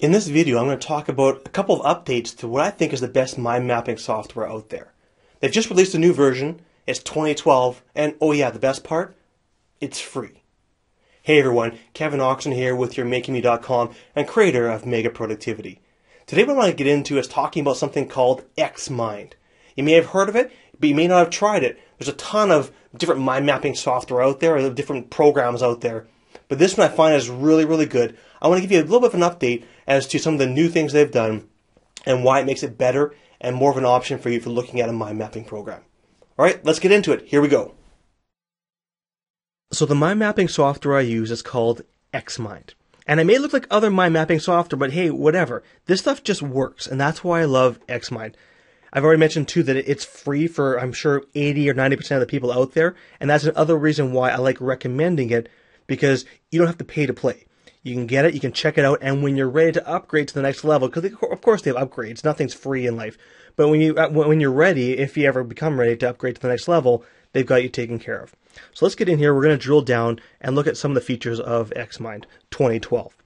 In this video, I'm going to talk about a couple of updates to what I think is the best mind mapping software out there. They've just released a new version. It's 2012, and oh yeah, the best part? It's free. Hey everyone, Kevin Oxen here with your MakingMe.com and creator of Mega Productivity. Today what I want to get into is talking about something called XMind. You may have heard of it, but you may not have tried it. There's a ton of different mind mapping software out there, or different programs out there. But this one I find is really, really good. I want to give you a little bit of an update as to some of the new things they've done and why it makes it better and more of an option for you for looking at a mind mapping program. All right, let's get into it. Here we go. So the mind mapping software I use is called XMind. And it may look like other mind mapping software, but hey, whatever. This stuff just works, and that's why I love XMind. I've already mentioned too that it's free for, I'm sure, 80 or 90% of the people out there, and that's another reason why I like recommending it, because you don't have to pay to play. You can get it, you can check it out, and when you're ready to upgrade to the next level, because of course they have upgrades, nothing's free in life, but when you're ready, if you ever become ready to upgrade to the next level, they've got you taken care of. So let's get in here, we're going to drill down and look at some of the features of XMind 2012.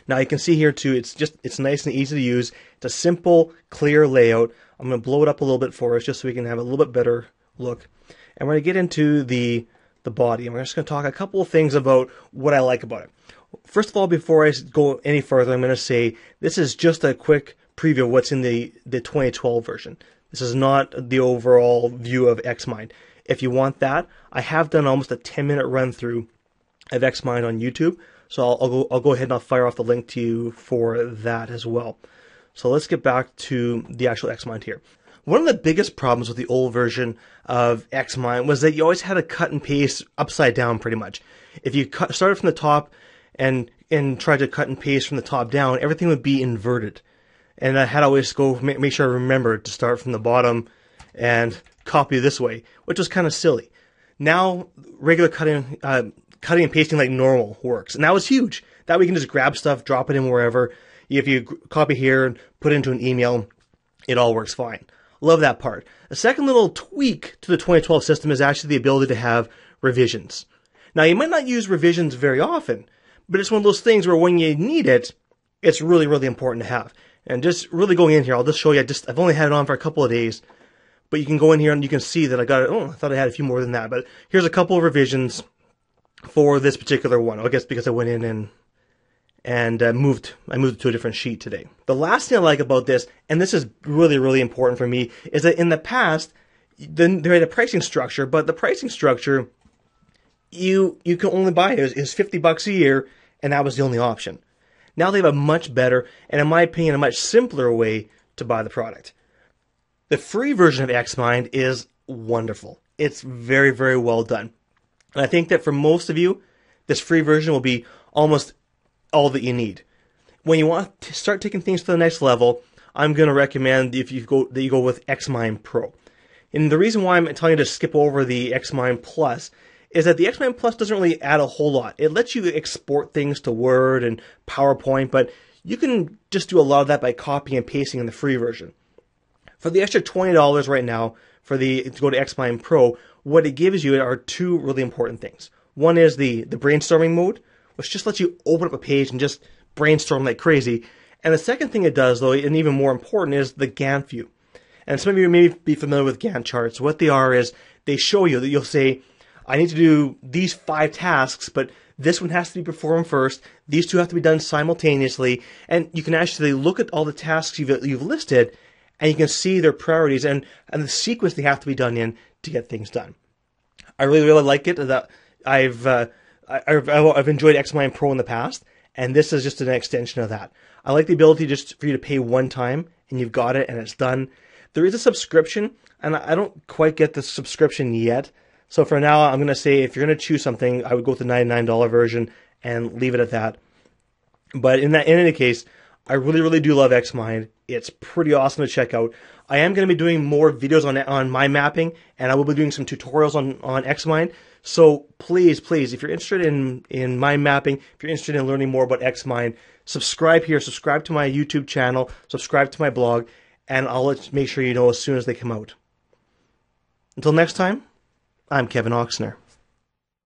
Now you can see here too, it's nice and easy to use, it's a simple, clear layout. I'm going to blow it up a little bit for us just so we can have a little bit better look. And we're going to get into the body, and we're just going to talk a couple of things about what I like about it. First of all, before I go any further, I'm going to say this is just a quick preview of what's in the 2012 version. This is not the overall view of XMind. If you want that, I have done almost a 10-minute run through of XMind on YouTube, so I'll go ahead and I'll fire off the link to you for that as well. So let's get back to the actual XMind here. One of the biggest problems with the old version of XMind was that you always had to cut and paste upside down pretty much. If you started from the top and tried to cut and paste from the top down, everything would be inverted. And I had to always go make sure I remembered to start from the bottom and copy this way, which was kind of silly. Now, regular cutting and pasting like normal works. And that was huge. That way you can just grab stuff, drop it in wherever. If you copy here and put it into an email, it all works fine. Love that part. A second little tweak to the 2012 system is actually the ability to have revisions. Now, you might not use revisions very often, but it's one of those things where when you need it, it's really, really important to have. And just really going in here, I'll just show you, I've only had it on for a couple of days, but you can go in here and you can see that I got it. Oh, I thought I had a few more than that, but here's a couple of revisions for this particular one. I guess because I went in and I moved it to a different sheet today. The last thing I like about this, and this is really, really important for me, is that in the past, they had a pricing structure, but the pricing structure, you can only buy it is $50 a year, and that was the only option. Now they have a much better, and in my opinion, a much simpler way to buy the product. The free version of XMind is wonderful. It's very, very well done. And I think that for most of you, this free version will be almost all that you need. When you want to start taking things to the next level, I'm going to recommend that you go with XMind Pro. And the reason why I'm telling you to skip over the XMind Plus is that the XMind Plus doesn't really add a whole lot. It lets you export things to Word and PowerPoint, but you can just do a lot of that by copying and pasting in the free version. For the extra $20 right now, to go to XMind Pro, what it gives you are two really important things. One is the brainstorming mode, which just lets you open up a page and just brainstorm like crazy. And the second thing it does, though, and even more important, is the Gantt View. And some of you may be familiar with Gantt charts. What they are is they show you that you'll say, I need to do these 5 tasks, but this one has to be performed first. These 2 have to be done simultaneously. And you can actually look at all the tasks you've listed, and you can see their priorities and the sequence they have to be done in to get things done. I really, really like it. That I've enjoyed XMind Pro in the past, and this is just an extension of that. I like the ability just for you to pay one time, and you've got it, and it's done. There is a subscription, and I don't quite get the subscription yet. So for now, I'm going to say if you're going to choose something, I would go with the $99 version and leave it at that. But in any case, I really, really do love XMind. It's pretty awesome to check out. I am going to be doing more videos on mind mapping, and I will be doing some tutorials on XMind. So please, if you're interested in mind mapping, if you're interested in learning more about XMind, subscribe here, subscribe to my YouTube channel, subscribe to my blog, and I'll make sure you know as soon as they come out. Until next time, I'm Kevin Oxner.